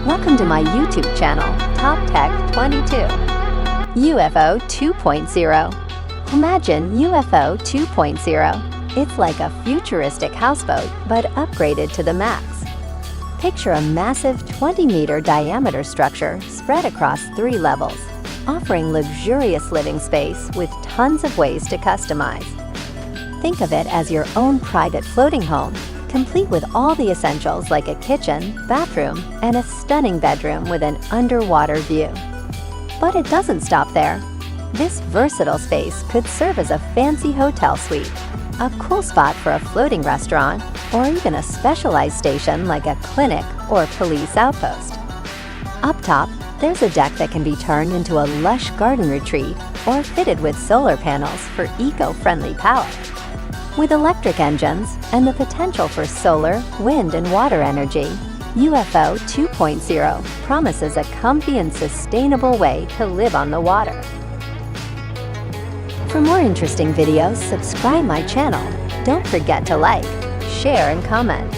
Welcome to my YouTube channel, Top Tech 22. U.F.O 2.0. Imagine U.F.O 2.0. It's like a futuristic houseboat, but upgraded to the max. Picture a massive 20-meter diameter structure spread across 3 levels, offering luxurious living space with tons of ways to customize. Think of it as your own private floating home, complete with all the essentials like a kitchen, bathroom, and a stunning bedroom with an underwater view. But it doesn't stop there. This versatile space could serve as a fancy hotel suite, a cool spot for a floating restaurant, or even a specialized station like a clinic or police outpost. Up top, there's a deck that can be turned into a lush garden retreat or fitted with solar panels for eco-friendly power. With electric engines and the potential for solar, wind, and water energy, U.F.O 2.0 promises a comfy and sustainable way to live on the water. For more interesting videos, subscribe my channel. Don't forget to like, share, and comment.